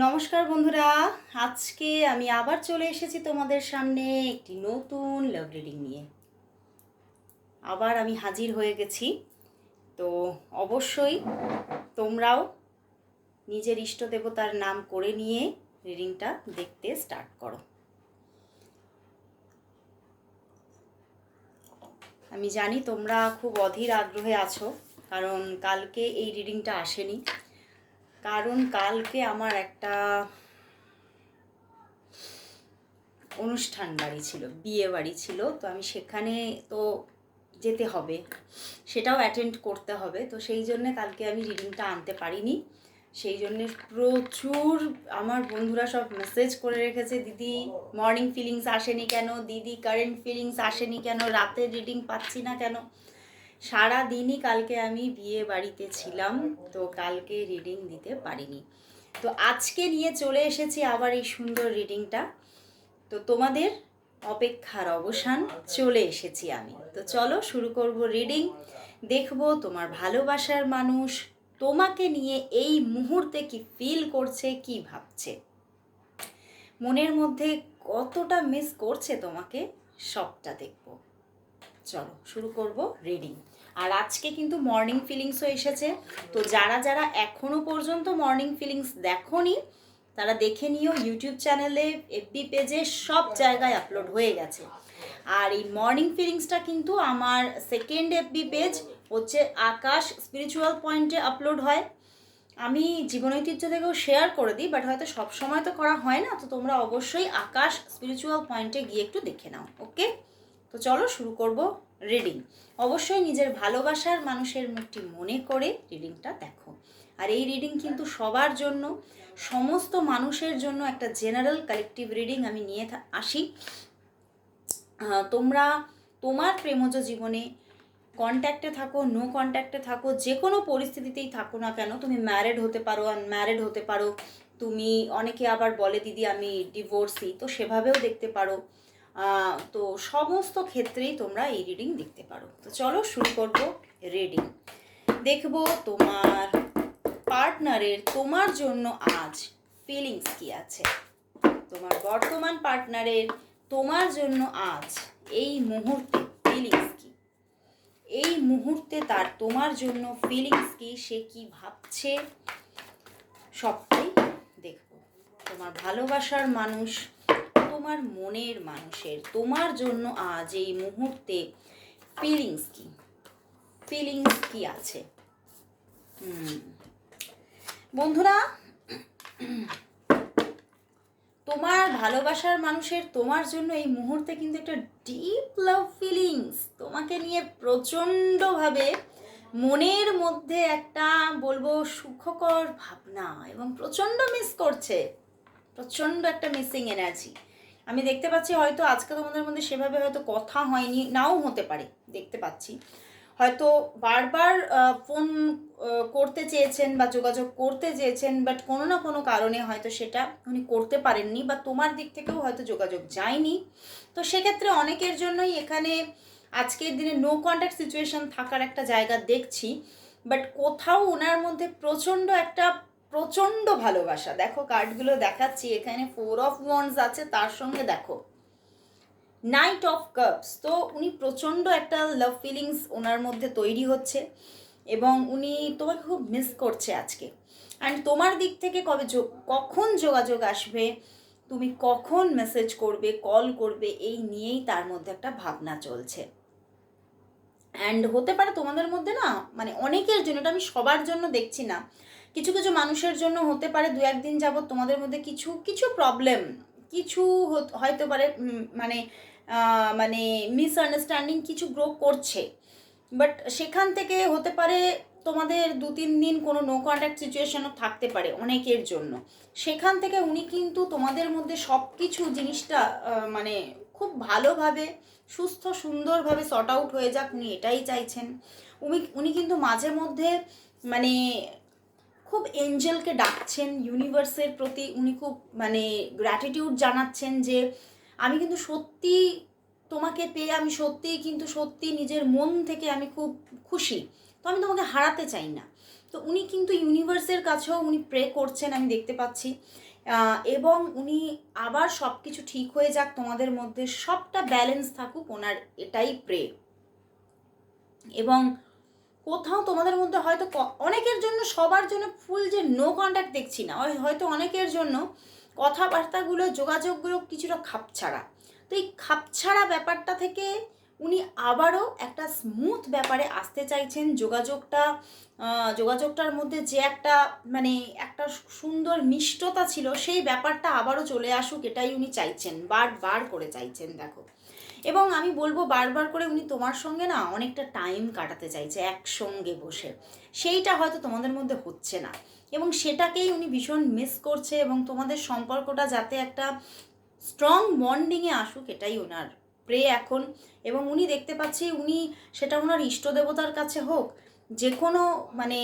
নমস্কার বন্ধুরা, আজকে আমি আবার চলে এসেছি তোমাদের সামনে একটি নতুন লাভ রিডিং নিয়ে। আবার আমি হাজির হয়ে গেছি। তো অবশ্যই তোমরাও নিজের ইষ্ট দেবতার নাম করে নিয়ে রিডিংটা দেখতে স্টার্ট করো। আমি জানি তোমরা খুব অধীর আগ্রহে আছো, কারণ কালকে এই রিডিংটা আসেনি। কারণ কালকে আমার একটা অনুষ্ঠান বাড়ি ছিল, বিয়ে বাড়ি ছিল, তো আমি সেখানে তো যেতে হবে, সেটাও অ্যাটেন্ড করতে হবে। তো সেই জন্যে কালকে আমি রিডিংটা আনতে পারিনি। সেই জন্যে প্রচুর আমার বন্ধুরা সব মেসেজ করে রেখেছে, দিদি মর্নিং ফিলিংস আসেনি কেন, দিদি কারেন্ট ফিলিংস আসেনি কেন, রাতের রিডিং পাচ্ছি না কেন। সারা দিনই কালকে আমি বিয়ে বাড়িতে ছিলাম, তো কালকে রিডিং দিতে পারিনি। তো আজকে নিয়ে চলে এসেছি আবার এই সুন্দর রিডিংটা। তো তোমাদের অপেক্ষার অবসান চলে এসেছি আমি। তো চলো শুরু করব রিডিং। দেখবো তোমার ভালোবাসার মানুষ তোমাকে নিয়ে এই মুহূর্তে কি ফিল করছে, কি ভাবছে, মনের মধ্যে কতটা মিস করছে তোমাকে, সবটা দেখবো। চলো শুরু করব রিডিং। আর আজকে কিন্তু মর্নিং ফিলিংসও এসেছে। তো যারা যারা এখনো পর্যন্ত মর্নিং ফিলিংস দেখোনি তারা দেখে নিও, ইউটিউব চ্যানেলে, এফবি পেজে, সব জায়গায় আপলোড হয়ে গেছে। আর এই মর্নিং ফিলিংসটা কিন্তু আমার সেকেন্ড এফবি পেজ হচ্ছে আকাশ স্পিরিচুয়াল পয়েন্টে আপলোড হয়। আমি জীবন ঐতিহ্য থেকেও শেয়ার করে দিই, বাট হয়তো সব সময় তো করা হয় না। তো তোমরা অবশ্যই আকাশ স্পিরিচুয়াল পয়েন্টে গিয়ে একটু দেখে নাও, ওকে? তো চলো শুরু করব রিডিং। অবশ্যই নিজের ভালোবাসার মানুষের মুখটি মনে করে রিডিংটা দেখো। আর এই রিডিং কিন্তু সবার জন্য, সমস্ত মানুষের জন্য একটা জেনারেল কালেকটিভ রিডিং আমি নিয়ে আসি। তোমরা তোমার প্রেমজ জীবনে কন্ট্যাক্টে থাকো, নো কন্ট্যাক্টে থাকো, যে কোনো পরিস্থিতিতেই থাকো না কেন, তুমি ম্যারিড হতে পারো, আনম্যারিড হতে পারো, তুমি, অনেকে আবার বলে দিদি আমি ডিভোর্সি, তো সেভাবেও দেখতে পারো। তো সমস্ত ক্ষেত্রেই তোমরা এই রিডিং দেখতে পারো। তো চলো শুরু করব রিডিং। দেখবো তোমার পার্টনারের তোমার জন্য আজ ফিলিংস কি আছে। তোমার বর্তমান পার্টনারের তোমার জন্য আজ এই মুহূর্তে ফিলিংস কি, এই মুহূর্তে তার তোমার জন্য ফিলিংস কি, সে কি ভাবছে, সবটাই দেখব। তোমার ভালোবাসার মানুষ, তোমার মনের মানুষের তোমার জন্য আজ এই মুহূর্তে ফিলিংস কি, ফিলিংস কি আছে। বন্ধুরা, তোমার ভালোবাসার মানুষের তোমার জন্য এই মুহূর্তে কিন্তু একটা ডিপ লাভ ফিলিংস তোমাকে নিয়ে প্রচণ্ডভাবে মনের মধ্যে একটা বলবো সুখকর ভাবনা, এবং প্রচণ্ড মিস করছে, প্রচণ্ড একটা মিসিং এনার্জি আমি দেখতে পাচ্ছি। হয়তো আজকে তোমাদের মধ্যে সেভাবে হয়তো কথা হয়নি, নাও হতে পারে, দেখতে পাচ্ছি হয়তো বারবার ফোন করতে চেয়েছেন বা যোগাযোগ করতে চেয়েছেন, বাট কোনো না কোনো কারণে হয়তো সেটা উনি করতে পারেননি, বা তোমার দিক থেকেও হয়তো যোগাযোগ যায়নি। তো সেক্ষেত্রে অনেকের জন্যই এখানে আজকের দিনে নো কন্ট্যাক্ট সিচুয়েশন থাকার একটা জায়গা দেখছি। বাট কোথাও ওনার মধ্যে প্রচণ্ড ভালোবাসা। দেখো কার্ডগুলো দেখাচ্ছি, এখানে 4 অফ ওয়ান্ডস আছে, তার সঙ্গে দেখো নাইট অফ কাপস। তো উনি প্রচণ্ড একটা লাভ ফিলিংস ওনার মধ্যে তৈরি হচ্ছে, এবং উনি তোমাকে খুব মিস করছে আজকে। অ্যান্ড তোমার দিক থেকে কখন যোগাযোগ আসবে, তুমি কখন মেসেজ করবে, কল করবে, এই নিয়েই তার মধ্যে একটা ভাবনা চলছে। অ্যান্ড হতে পারে তোমাদের মধ্যে না, মানে অনেকের জন্য, এটা আমি সবার জন্য দেখছি না, কিছু কিছু মানুষের জন্য হতে পারে 2-1 দিন যাবত তোমাদের মধ্যে কিছু কিছু প্রবলেম, কিছু হয়তো পারে মানে মানে মিসআন্ডারস্ট্যান্ডিং কিছু গ্রো করছে। বাট সেখান থেকে হতে পারে তোমাদের 2-3 দিন কোনো নো কন্ট্যাক্ট সিচুয়েশনও থাকতে পারে অনেকের জন্য। সেখান থেকে উনি কিন্তু তোমাদের মধ্যে সব কিছু জিনিসটা মানে খুব ভালোভাবে সুস্থ সুন্দরভাবে সর্ট আউট হয়ে যাক, উনি এটাই চাইছেন। উনি কিন্তু মাঝে মধ্যে মানে খুব এঞ্জেলকে ডাকছেন, ইউনিভার্সের প্রতি উনি খুব মানে গ্র্যাটিটিউড জানাচ্ছেন যে আমি কিন্তু সত্যি তোমাকে পেয়ে, আমি সত্যি নিজের মন থেকে আমি খুব খুশি, তো আমি তোমাকে হারাতে চাই না। তো উনি কিন্তু ইউনিভার্সের কাছেও উনি প্রে করছেন, আমি দেখতে পাচ্ছি। এবং উনি আবার সব কিছু ঠিক হয়ে যাক, তোমাদের মধ্যে সবটা ব্যালেন্স থাকুক, ওনার এটাই প্রে। এবং কোথাও তোমাদের মধ্যে হয়তো অনেকের জন্য, সবার জন্য ফুল যে নো কন্ট্যাক্ট দেখছি না, হয়তো অনেকের জন্য কথাবার্তাগুলো, যোগাযোগগুলো কিছুটা খাপছাড়া। তো এই খাপছাড়া ব্যাপারটা থেকে উনি আবারও একটা স্মুথ ব্যাপারে আসতে চাইছেন। যোগাযোগটার মধ্যে যে একটা মানে একটা সুন্দর মিষ্টতা ছিল, সেই ব্যাপারটা আবারও চলে আসুক, এটাই উনি চাইছেন, বারবার করে চাইছেন। দেখো, এবং আমি বলবো বারবার করে উনি তোমার সঙ্গে না অনেকটা টাইম কাটাতে চাইছে একসঙ্গে বসে, সেইটা হয়তো তোমাদের মধ্যে হচ্ছে না, এবং সেটাকেই উনি ভীষণ মিস করছে। এবং তোমাদের সম্পর্কটা যাতে একটা স্ট্রং বন্ডিংয়ে আসুক, এটাই ওনার প্রে এখন। এবং উনি দেখতে পাচ্ছি, উনি সেটা ওনার ইষ্ট দেবতার কাছে হোক, যে কোনো মানে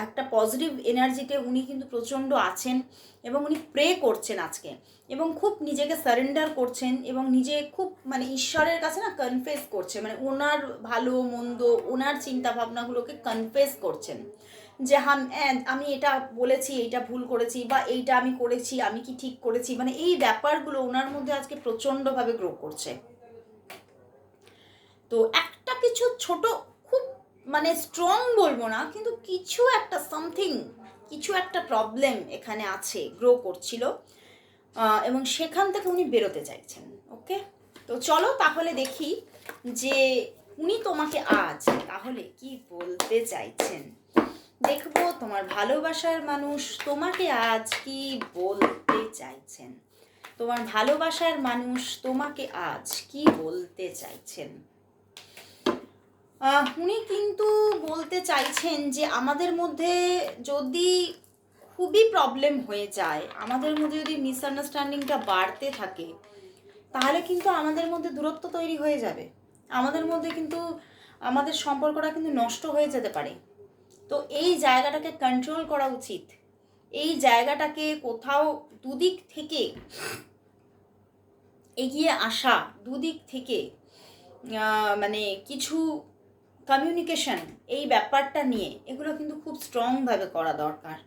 একটা পজিটিভ এনার্জিতে উনি কিন্তু প্রচণ্ড আছেন, এবং উনি প্রে করছেন আজকে, এবং খুব নিজেকে সারেন্ডার করছেন, এবং নিজে খুব মানে ঈশ্বরের কাছে না কনফেস করছে, মানে ওনার ভালো মন্দ, ওনার চিন্তা ভাবনাগুলোকে কনফেস করছেন, যে আমি এটা বলেছি, এইটা ভুল করেছি, বা এইটা আমি করেছি, আমি কি ঠিক করেছি, মানে এই ব্যাপারগুলো ওনার মধ্যে আজকে প্রচণ্ডভাবে গ্রো করছে। তো একটা কিছু ছোট, খুব মানে স্ট্রং বলবো না, কিন্তু কিছু একটা সামথিং, কিছু একটা প্রবলেম এখানে আছে, গ্রো করছিল, এবং সেখান থেকে উনি বেরোতে চাইছেন। ওকে, তো চলো তাহলে দেখি যে উনি তোমাকে আজ তাহলে কি বলতে চাইছেন। দেখবো তোমার ভালোবাসার মানুষ তোমাকে আজ কি বলতে চাইছেন। তোমার ভালোবাসার মানুষ তোমাকে আজ কি বলতে চাইছেন। উনি কিন্তু বলতে চাইছেন যে আমাদের মধ্যে যদি খুবই প্রবলেম হয়ে যায়, আমাদের মধ্যে যদি মিসআন্ডারস্ট্যান্ডিংটা বাড়তে থাকে, তাহলে কিন্তু আমাদের মধ্যে দূরত্ব তৈরি হয়ে যাবে, আমাদের মধ্যে কিন্তু আমাদের সম্পর্কটা কিন্তু নষ্ট হয়ে যেতে পারে। তো এই জায়গাটাকে কন্ট্রোল করা উচিত, এই জায়গাটাকে কোথাও দুদিক থেকে এগিয়ে আসা, দুদিক থেকে মানে কিছু কমিউনিকেশন, এই ব্যাপারটা নিয়ে এগুলো কিন্তু খুব স্ট্রংভাবে করা দরকার।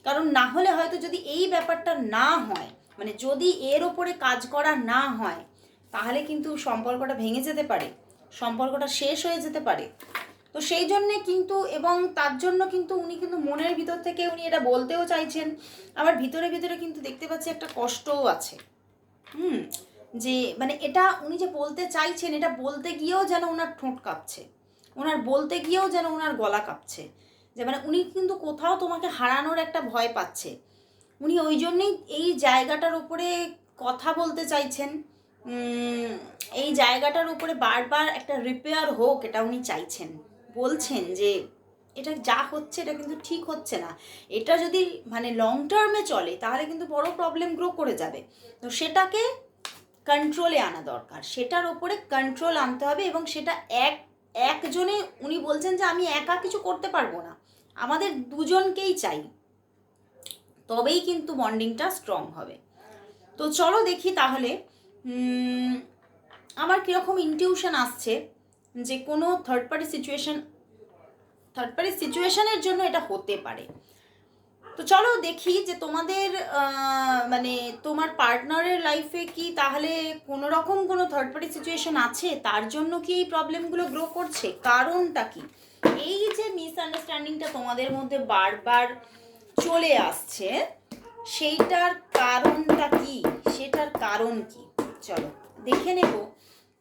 কারণ না হলে হয়তো যদি এই ব্যাপারটা না হয়, মানে যদি এর ওপরে কাজ করা না হয়, তাহলে কিন্তু সম্পর্কটা ভেঙে যেতে পারে, সম্পর্কটা শেষ হয়ে যেতে পারে। তো সেই জন্যে কিন্তু, এবং তার জন্য কিন্তু উনি কিন্তু মনের ভিতর থেকে উনি এটা বলতেও চাইছেন, আবার ভিতরে ভিতরে কিন্তু দেখতে পাচ্ছি একটা কষ্টও আছে। যে মানে এটা উনি যে বলতে চাইছেন, এটা বলতে গিয়েও যেন ওনার ঠোঁট কাঁপছে, ওনার বলতে গিয়েও যেন ওনার গলা কাঁপছে, যে মানে উনি কিন্তু কোথাও তোমাকে হারানোর একটা ভয় পাচ্ছে। উনি ওই জন্যেই এই জায়গাটার উপরে কথা বলতে চাইছেন, এই জায়গাটার উপরে বারবার একটা রিপেয়ার হোক, এটা উনি চাইছেন। বলছেন যে এটা যা হচ্ছে এটা কিন্তু ঠিক হচ্ছে না, এটা যদি মানে লং টার্মে চলে তাহলে কিন্তু বড় প্রবলেম গ্রো করে যাবে। তো সেটাকে কন্ট্রোলে আনা দরকার, সেটার ওপরে কন্ট্রোল আনতে হবে, এবং সেটা একজনে উনি বলছেন যে আমি একা কিছু করতে পারবো না, আমাদের দুজনকেই চাই, তবেই কিন্তু বন্ডিংটা স্ট্রং হবে। তো চলো দেখি তাহলে আমার কীরকম ইনটিউশন আসছে, যে কোনো থার্ড পার্টি সিচুয়েশনের জন্য এটা হতে পারে। তো চলো দেখি যে তোমাদের মানে তোমার পার্টনারের লাইফে কি তাহলে কোনো রকম কোনো থার্ড পার্টি সিচুয়েশন আছে, তার জন্য কি এই প্রবলেমগুলো গ্রো করছে, কারণটা কি, এই যে মিসআন্ডারস্ট্যান্ডিংটা তোমাদের মধ্যে বারবার চলে আসছে, সেইটার কারণটা কি, সেটার কারণ কি, চলো দেখে নেব।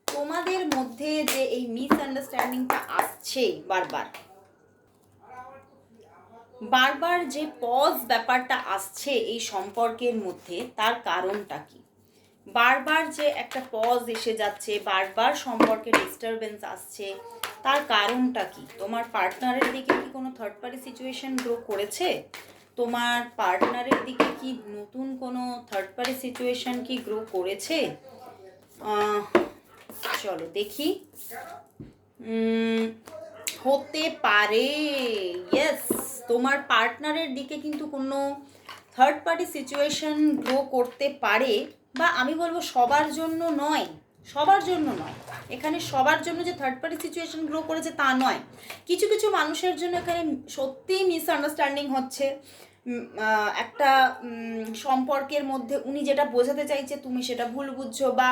তোমাদের মধ্যে যে এই মিসআন্ডারস্ট্যান্ডিংটা আসছে বারবার যে পজ ব্যাপারটা আসছে এই সম্পর্কের মধ্যে, তার কারণটা কি, বারবার যে একটা পজ এসে যাচ্ছে, বারবার সম্পর্কে ডিস্টারবেন্স আসছে, তার কারণটা কি। তোমার পার্টনারের দিকে কি কোনো থার্ড পার্টি সিচুয়েশন গ্রো করেছে, তোমার পার্টনারের দিকে কি নতুন কোনো থার্ড পার্টি সিচুয়েশন কি গ্রো করেছে, চলো দেখি। হতে পারে, ইয়েস, তোমার পার্টনারের দিকে কিন্তু কোনো থার্ড পার্টি সিচুয়েশন গ্রো করতে পারে, বা আমি বলবো সবার জন্য নয়, সবার জন্য নয়, এখানে সবার জন্য যে থার্ড পার্টি সিচুয়েশন গ্রো করেছে তা নয়। কিছু কিছু মানুষের জন্য এখানে সত্যিই মিসআন্ডারস্ট্যান্ডিং হচ্ছে। একটা সম্পর্কের মধ্যে উনি যেটা বোঝাতে চাইছে তুমি সেটা ভুল বুঝছো, বা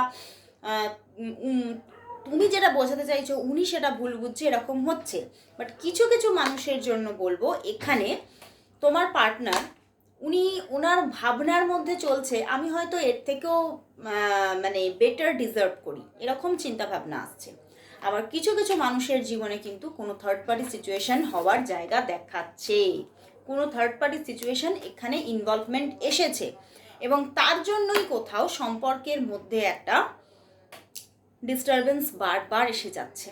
তুমি যেটা বোঝাতে চাইছো উনি সেটা ভুল বুঝছে, এরকম হচ্ছে। বাট কিছু কিছু মানুষের জন্য বলবো এখানে তোমার পার্টনার উনি ওনার ভাবনার মধ্যে চলছে আমি হয়তো এর থেকেও মানে বেটার ডিজার্ভ করি, এরকম চিন্তা ভাবনা আসছে। আবার কিছু কিছু মানুষের জীবনে কিন্তু কোনো থার্ড পার্টি সিচুয়েশন হওয়ার জায়গা দেখাচ্ছে, কোনো থার্ড পার্টি সিচুয়েশন এখানে ইনভলভমেন্ট এসেছে, এবং তার জন্যই কোথাও সম্পর্কের মধ্যে একটা ডিস্টারবেন্স বারবার এসে যাচ্ছে,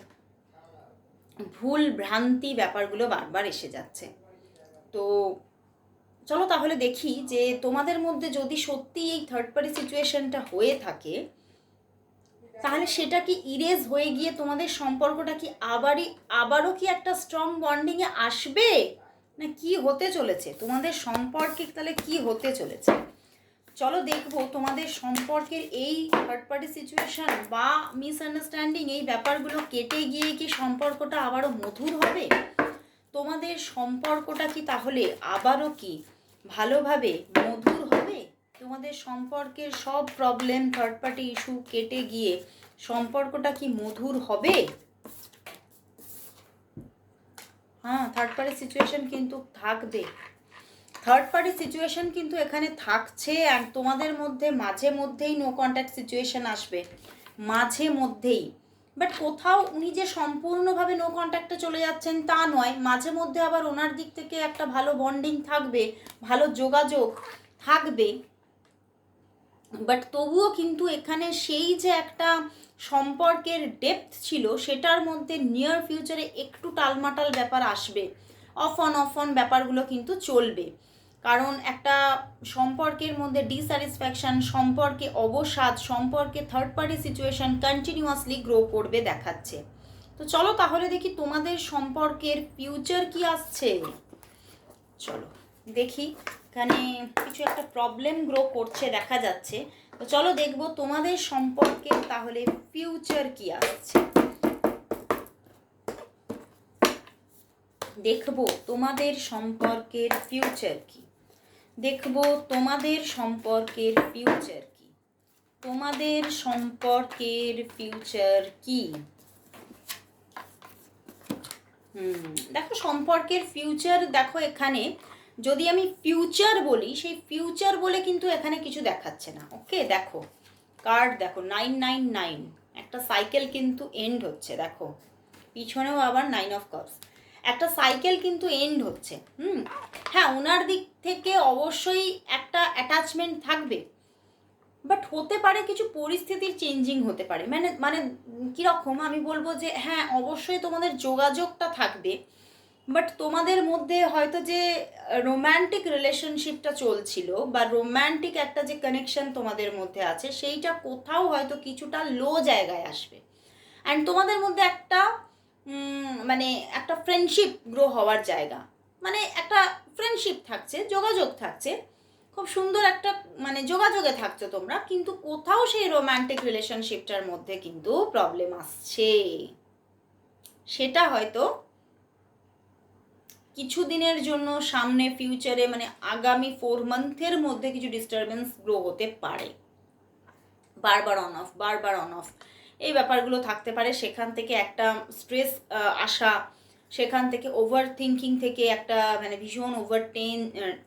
ভুল ভ্রান্তি ব্যাপারগুলো বারবার এসে যাচ্ছে। তো চলো তাহলে দেখি যে তোমাদের মধ্যে যদি সত্যি এই থার্ড পার্টি সিচুয়েশনটা হয়ে থাকে তাহলে সেটা কি ইরেজ হয়ে গিয়ে তোমাদের সম্পর্কটা কি আবারও কি একটা স্ট্রং বন্ডিংয়ে আসবে, না কি হতে চলেছে তোমাদের সম্পর্কে, তাহলে কি হতে চলেছে চলো দেখবো। তোমাদের সম্পর্কের এই থার্ড পার্টি সিচুয়েশন বা মিসআন্ডারস্ট্যান্ডিং এই ব্যাপারগুলো কেটে গিয়ে কি সম্পর্কটা আবারও মধুর হবে, তোমাদের সম্পর্কটা কি তাহলে আবারও কি ভালোভাবে মধুর হবে, তোমাদের সম্পর্কের সব প্রবলেম থার্ড পার্টি ইস্যু কেটে গিয়ে সম্পর্কটা কি মধুর হবে। হ্যাঁ, থার্ড পার্টি সিচুয়েশন কিন্তু থাকবে, থার্ড পার্টি সিচুয়েশন কিন্তু এখানে থাকছে। আর তোমাদের মধ্যে মাঝে মধ্যেই নো কন্ট্যাক্ট সিচুয়েশন আসবে, মাঝে মধ্যেই। বাট কোথাও উনি যে সম্পূর্ণভাবে নো কন্ট্যাক্টে চলে যাচ্ছেন তা নয়, মাঝে মধ্যে আবার ওনার দিক থেকে একটা ভালো বন্ডিং থাকবে, ভালো যোগাযোগ থাকবে। বাট তবুও কিন্তু এখানে সেই যে একটা সম্পর্কের ডেপথ ছিল সেটার মধ্যে নিয়ার ফিউচারে একটু টালমাটাল ব্যাপার আসবে, অফ অন ব্যাপারগুলো কিন্তু চলবে। কারণ একটা সম্পর্কের মধ্যে ডিস্যাটিসফ্যাকশন, সম্পর্কে অবসাদ, সম্পর্কে third party situation continuously grow করবে দেখাচ্ছে। তো চলো তাহলে দেখি তোমাদের সম্পর্কের ফিউচার কি আসছে। চলো দেখি, এখানে কিছু একটা প্রবলেম গ্রো করছে দেখা যাচ্ছে। তো চলো দেখবো তোমাদের সম্পর্কে তাহলে ফিউচার কি আসছে, দেখবো তোমাদের সম্পর্কের ফিউচার কি, দেখবো তোমাদের সম্পর্কের ফিউচার কি, তোমাদের সম্পর্কের ফিউচার কি। দেখো সম্পর্কের ফিউচার, দেখো এখানে যদি আমি ফিউচার বলি সেই ফিউচার বলে কিন্তু এখানে কিছু দেখাচ্ছে না। ওকে, দেখো কার্ড দেখো 999, একটা সাইকেল কিন্তু এন্ড হচ্ছে, দেখো পিছনেও আবার 9 অফ কাপস, একটা সাইকেল কিন্তু এন্ড হচ্ছে। হ্যাঁ, ওনার দিক থেকে অবশ্যই একটা অ্যাটাচমেন্ট থাকবে, বাট হতে পারে কিছু পরিস্থিতির চেঞ্জিং হতে পারে। মানে কীরকম আমি বলবো যে হ্যাঁ অবশ্যই তোমাদের যোগাযোগটা থাকবে, বাট তোমাদের মধ্যে হয়তো যে রোম্যান্টিক রিলেশনশিপটা চলছিল বা রোম্যান্টিক একটা যে কানেকশন তোমাদের মধ্যে আছে সেইটা কোথাও হয়তো কিছুটা লো জায়গায় আসবে। অ্যান্ড তোমাদের মধ্যে একটা মানে একটা ফ্রেন্ডশিপ গ্রো হওয়ার জায়গা, মানে একটা ফ্রেন্ডশিপ থাকছে, যোগাযোগ থাকছে, খুব সুন্দর একটা মানে যোগাযোগে থাকছো তোমরা, কিন্তু কোথাও সেই রোম্যান্টিক রিলেশনশিপটার মধ্যে কিন্তু প্রবলেম আসছে। সেটা হয়তো কিছু দিনের জন্য সামনে ফিউচারে মানে আগামী 4 মান্থের মধ্যে কিছু ডিস্টারবেন্স গ্রো হতে পারে, বারবার অন অফ এই ব্যাপারগুলো থাকতে পারে। সেখান থেকে একটা স্ট্রেস আসা, সেখান থেকে ওভার থিঙ্কিং থেকে একটা মানে ভীষণ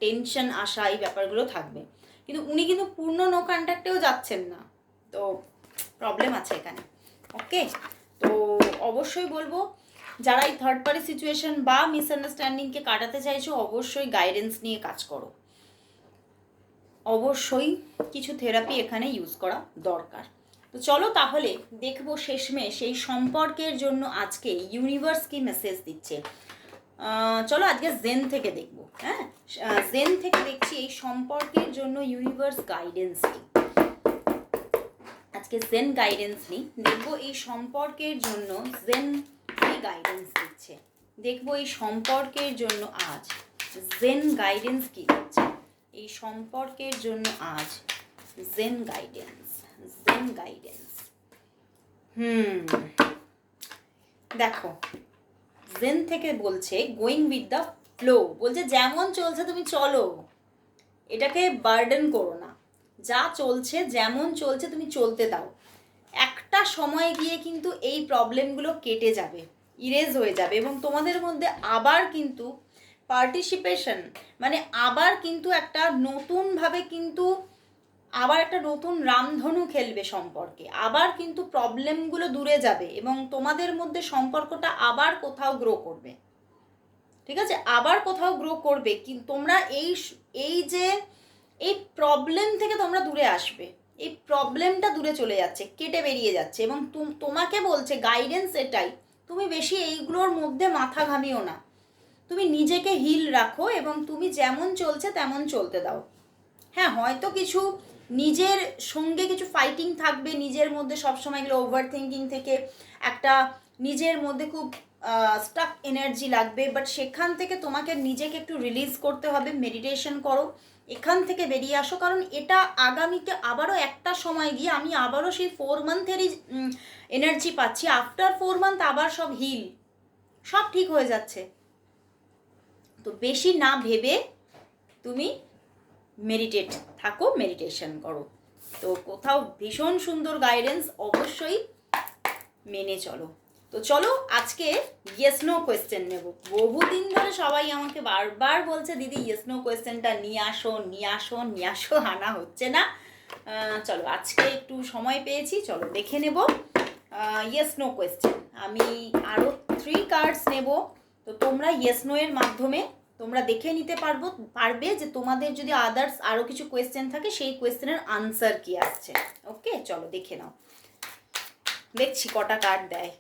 টেনশন আসা, এই ব্যাপারগুলো থাকবে। কিন্তু উনি কিন্তু পূর্ণ নো কন্ট্যাক্টেও যাচ্ছেন না, তো প্রবলেম আছে এখানে। ওকে, তো অবশ্যই বলবো যারা এই থার্ড পার্টি সিচুয়েশন বা মিসআন্ডারস্ট্যান্ডিংকে কাটাতে চাইছো অবশ্যই গাইডেন্স নিয়ে কাজ করো, অবশ্যই কিছু থেরাপি এখানে ইউজ করা দরকার। তো চলো তাহলে দেখবো শেষমেশ এই সম্পর্কের জন্য আজকে ইউনিভার্স কি মেসেজ দিচ্ছে। চলো আজকে জেন থেকে দেখবো। হ্যাঁ, জেন থেকে দেখছি এই সম্পর্কের জন্য ইউনিভার্স গাইডেন্স কি। আজকে জেন গাইডেন্স নিই, দেখবো এই সম্পর্কের জন্য জেন কি গাইডেন্স দিচ্ছে, দেখবো এই সম্পর্কের জন্য আজ জেন গাইডেন্স কি দিচ্ছে, এই সম্পর্কের জন্য আজ জেন গাইডেন্স। দেখো, জেন থেকে বলছে গোয়িং উইথ দ্য ফ্লো, বলছে যেমন চলছে তুমি চলো, এটাকে বার্ডেন করো না, যা চলছে যেমন চলছে তুমি চলতে দাও। একটা সময়ে গিয়ে কিন্তু এই প্রবলেমগুলো কেটে যাবে, ইরেজ হয়ে যাবে, এবং তোমাদের মধ্যে আবার কিন্তু পার্টিসিপেশন, মানে আবার কিন্তু একটা নতুনভাবে কিন্তু আবার একটা নতুন রামধনু খেলবে সম্পর্কে, আবার কিন্তু প্রবলেমগুলো দূরে যাবে এবং তোমাদের মধ্যে সম্পর্কটা আবার কোথাও গ্রো করবে। ঠিক আছে, আবার কোথাও গ্রো করবে, কিন্তু তোমরা এই যে এই প্রবলেম থেকে তোমরা দূরে আসবে, এই প্রবলেমটা দূরে চলে যাচ্ছে, কেটে বেরিয়ে যাচ্ছে, এবং তোমাকে বলছে গাইডেন্স এটাই, তুমি বেশি এইগুলোর মধ্যে মাথা ঘামিও না, তুমি নিজেকে হিল রাখো এবং তুমি যেমন চলছে তেমন চলতে দাও। হ্যাঁ, হয়তো কিছু নিজের সঙ্গে কিছু ফাইটিং থাকবে, নিজের মধ্যে সবসময় এগুলো ওভার থিঙ্কিং থেকে একটা নিজের মধ্যে খুব স্টাক এনার্জি লাগবে, বাট সেখান থেকে তোমাকে নিজেকে একটু রিলিজ করতে হবে, মেডিটেশন করো, এখান থেকে বেরিয়ে আসো, কারণ এটা আগামীতে আবারও একটা সময় গিয়ে আমি আবারও সেই 4 মান্থেরই এনার্জি পাচ্ছি, আফটার 4 মান্থ আবার সব হিল, সব ঠিক হয়ে যাচ্ছে। তো বেশি না ভেবে তুমি মেডিটেট থাকো, মেডিটেশন করো। তো কোথাও ভীষণ সুন্দর গাইডেন্স, অবশ্যই মেনে চলো। তো চলো আজকে ইয়েস নো কোয়েশ্চেন নেব। বহুদিন ধরে সবাই আমাকে বারবার বলছে দিদি ইয়েস নো কোয়েশ্চেনটা নিয়ে আসো নিয়ে আসো নিয়ে আসো, আনা হচ্ছে না। চলো আজকে একটু সময় পেয়েছি, চলো দেখে নেব ইয়েস নো কোয়েশ্চেন। আমি আরও 3 কার্ডস নেব, তো তোমরা ইয়েস নো এর মাধ্যমে তোমরা দেখে নিতে পারবে যে তোমাদের যদি আদার্স আরও কিছু কোয়েশ্চেন থাকে সেই কোয়েশ্চেনের আনসার কি আসছে। ওকে, চলো দেখে নাও। দেখছি কটা কার্ড দেয়,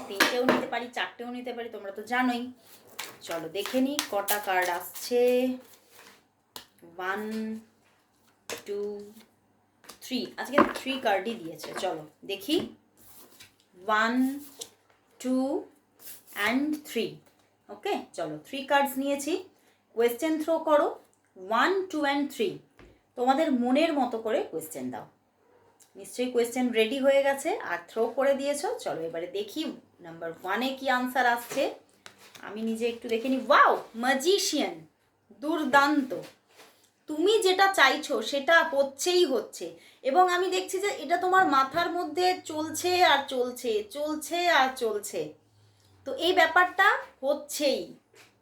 3টেও নিতে পারি, 4টেও নিতে পারি, তোমরা তো জানোই। চলো দেখে নিই কটা কার্ড আসছে। 1 2 3, আজকে 3 কার্ডই দিয়েছে। চলো দেখি, 1 2 and 3। ওকে, চলো 3 কার্ডস নিয়েছি। কোয়েশ্চেন থ্রো করো 1 2 and 3, তোমাদের মনের মতো করে কোয়েশ্চেন দাও। নিশ্চয়ই কোয়েশ্চেন রেডি হয়ে গেছে আর থ্রো করে দিয়েছো। চলো এবারে দেখি নাম্বার 1-এ কি আনসার আসছে। আমি নিজে একটু দেখে নিই। ওয়াও, ম্যাজিশিয়ান, দুর্দান্ত। তুমি যেটা চাইছো সেটা হচ্ছেই হচ্ছে, এবং আমি দেখছি যে এটা তোমার মাথার মধ্যে চলছে আর চলছে, চলছে আর চলছে। তো এই ব্যাপারটা হচ্ছেই,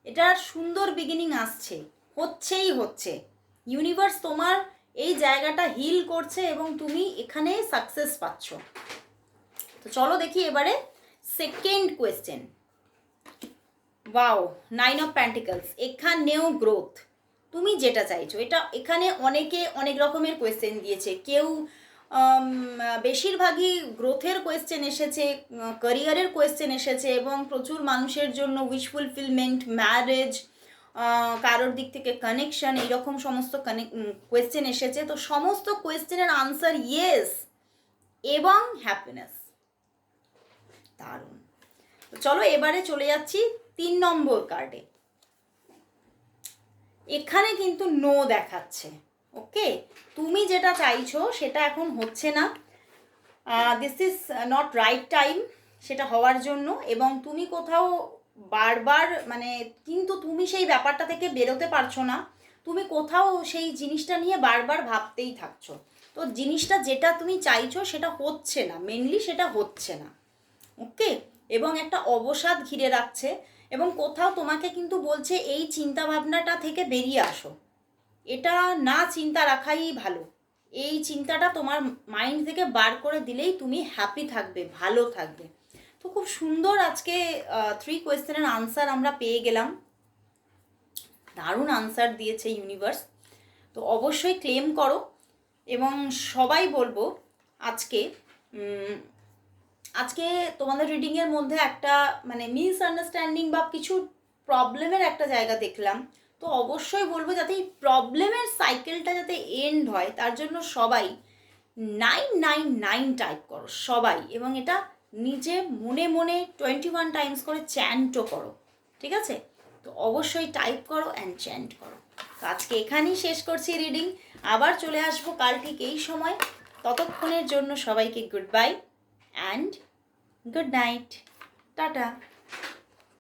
এটার সুন্দর বিগিনিং আসছে, হচ্ছেই হচ্ছে। ইউনিভার্স তোমার এই জায়গাটা হিল করছে এবং তুমি এখানে সাকসেস পাচ্ছ। তো চলো দেখি এবারে second question. Wow, 9 of pentacles, এখানেও গ্রোথ, তুমি যেটা চাইছো এটা। এখানে অনেকে অনেক রকমের কোয়েশ্চেন দিয়েছে, কেউ বেশিরভাগই গ্রোথের কোয়েশ্চেন এসেছে, ক্যারিয়ারের কোয়েশ্চেন এসেছে, এবং প্রচুর মানুষের জন্য উইশ ফুলফিলমেন্ট, ম্যারেজ, কারোর দিক থেকে কানেকশন, এইরকম সমস্ত কোয়েশ্চেন এসেছে। তো সমস্ত কোয়েশ্চেনের আনসার ইয়েস এবং হ্যাপিনেস। দারুণ। তো চলো এবারে চলে যাচ্ছি 3 নম্বর কার্ডে। এখানে কিন্তু নো দেখাচ্ছে। ওকে, তুমি যেটা চাইছো সেটা এখন হচ্ছে না, this is not right time সেটা হওয়ার জন্য, এবং তুমি কোথাও বারবার মানে কিন্তু তুমি সেই ব্যাপারটা থেকে বেরোতে পারছো না, তুমি কোথাও সেই জিনিসটা নিয়ে বারবার ভাবতেই থাকছো। তো জিনিসটা যেটা তুমি চাইছো সেটা হচ্ছে না, মেনলি সেটা হচ্ছে না। ওকে, এবং একটা অবসাদ ঘিরে রাখছে, এবং কোথাও তোমাকে কিন্তু বলছে এই চিন্তা ভাবনাটা থেকে বেরিয়ে আসো, এটা না চিন্তা রাখাই ভালো, এই চিন্তাটা তোমার মাইন্ড থেকে বার করে দিলেই তুমি হ্যাপি থাকবে, ভালো থাকবে। তো খুব সুন্দর আজকে 3 কোয়েশ্চেনের আনসার আমরা পেয়ে গেলাম, দারুণ আনসার দিয়েছে ইউনিভার্স। তো অবশ্যই ক্লেম করো, এবং সবাই বলবো আজকে আজকে তোমাদের রিডিংয়ের মধ্যে একটা মানে মিসআন্ডারস্ট্যান্ডিং বা কিছু প্রবলেমের একটা জায়গা দেখলাম। তো অবশ্যই বলবো যাতে এই প্রবলেমের সাইকেলটা যাতে এন্ড হয়, তার জন্য সবাই 999 টাইপ করো সবাই, এবং এটা নিজে মনে মনে 21 টাইমস করে চ্যান্টও করো। ঠিক আছে, তো অবশ্যই টাইপ করো অ্যান্ড চ্যান্ট করো। তো আজকে এখানেই শেষ করছি রিডিং, আবার চলে আসবো কাল ঠিক এই সময়। ততক্ষণের জন্য সবাইকে good bye and good night, tata.